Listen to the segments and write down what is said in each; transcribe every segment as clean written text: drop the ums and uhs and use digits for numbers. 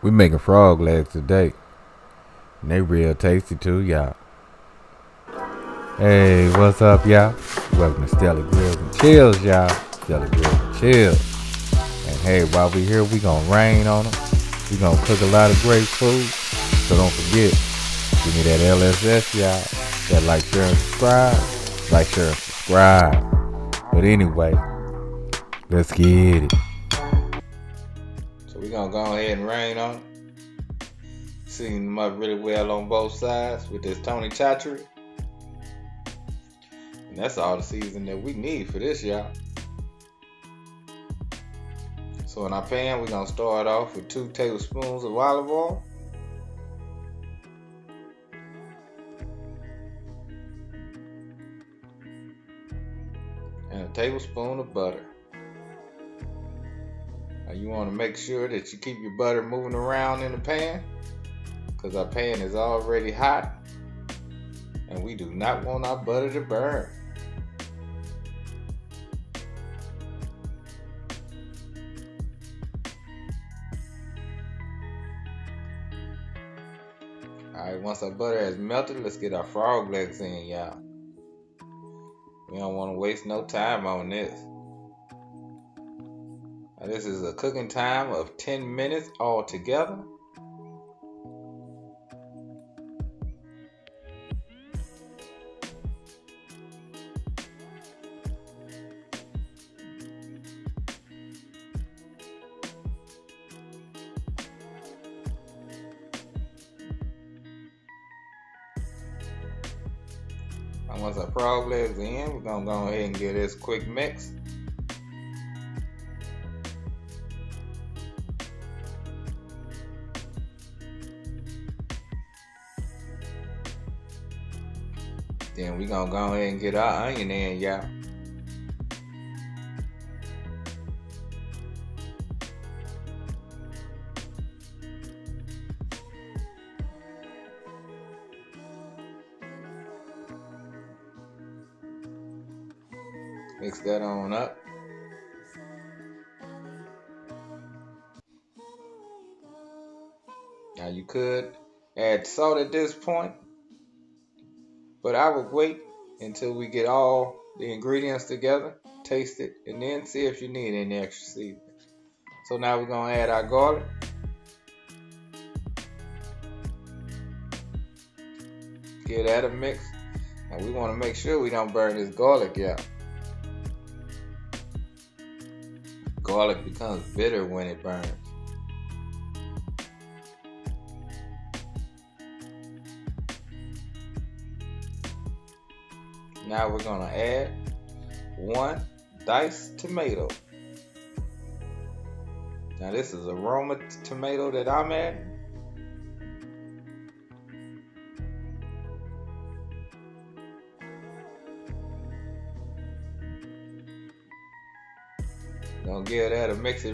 We making frog legs today. And they real tasty too, y'all. Hey, what's up, y'all? Welcome to Stelly Grills and Chills, y'all. Stelly Grills and Chills. And hey, while we here, we gonna rain on them. We gonna cook a lot of great food. So don't forget, give me that LSS, y'all. That like, share, and subscribe. Like, share, and subscribe. But anyway, let's get it. So we gonna go ahead and rain on them. Season them up really well on both sides with this Tony Chachery. And that's all the season that we need for this, y'all. So in our pan, we're gonna start off with 2 tablespoons of olive oil. And a tablespoon of butter. Now you want to make sure that you keep your butter moving around in the pan, because our pan is already hot and we do not want our butter to burn. Alright, once our butter has melted, let's get our frog legs in, y'all. We don't want to waste no time on this. Now, this is a cooking time of 10 minutes altogether. And once our frog legs are in, we're gonna go ahead and give this a quick mix. Then we're gonna go ahead and get our onion in, y'all. Mix that on up. Now you could add salt at this point, but I would wait until we get all the ingredients together, taste it, and then see if you need any extra seasoning. So now we're gonna add our garlic. Give that a mix. And we wanna make sure we don't burn this garlic, y'all. Garlic becomes bitter when it burns. Now we're gonna add 1 diced tomato. Now this is aroma tomato that I'm adding. Gonna give that a mix.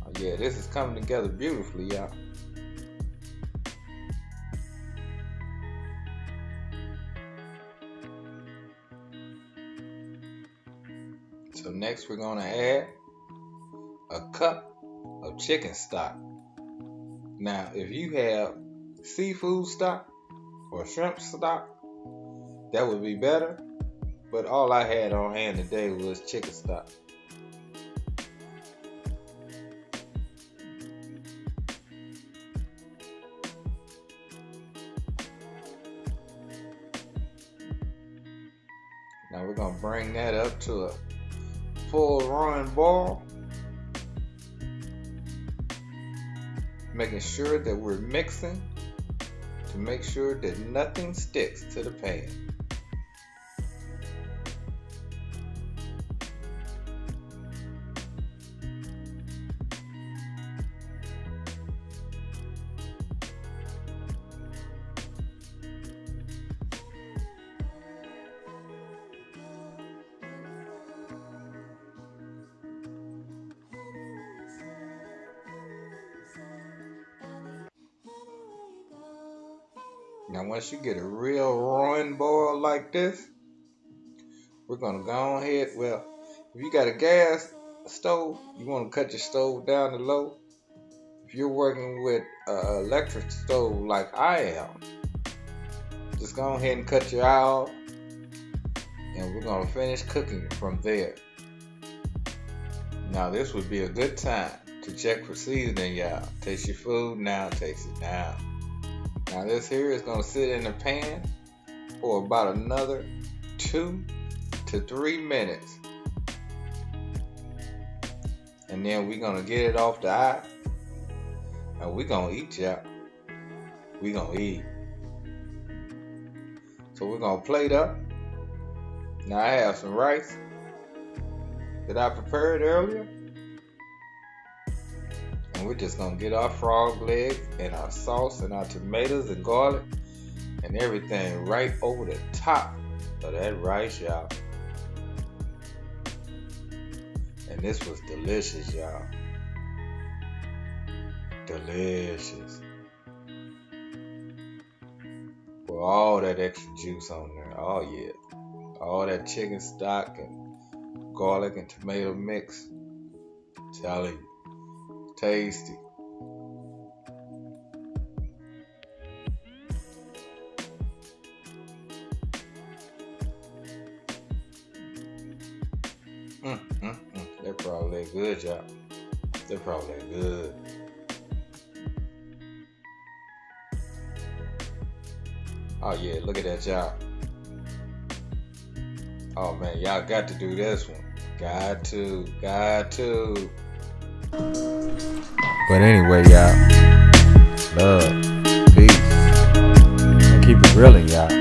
Oh yeah, this is coming together beautifully, y'all. So next we're gonna add a cup of chicken stock. Now if you have seafood stock or shrimp stock, that would be better, but all I had on hand today was chicken stock. Now we're gonna bring that up to a full running boil, making sure that we're mixing to make sure that nothing sticks to the pan. Now once you get a real roaring boil like this, we're gonna go ahead. Well, if you got a gas stove, you want to cut your stove down to low. If you're working with an electric stove like I am, just go ahead and cut your eye off, and we're gonna finish cooking from there. Now this would be a good time to check for seasoning, y'all. Taste your food now, taste it now. Now this here is gonna sit in the pan for about another 2 to 3 minutes. And then we're gonna get it off the eye. And we're gonna eat, y'all. We're gonna eat. So we're gonna plate up. Now I have some rice that I prepared earlier. And we're just gonna get our frog legs and our sauce and our tomatoes and garlic and everything right over the top of that rice, y'all. And this was delicious, y'all. Delicious. With all that extra juice on there. Oh yeah. All that chicken stock and garlic and tomato mix. Telling you. Tasty. They're probably good, y'all. They're probably good. Oh yeah, look at that, y'all. Oh man, y'all got to do this one. Got to. But anyway, y'all. Love, peace, and keep it grilling, y'all.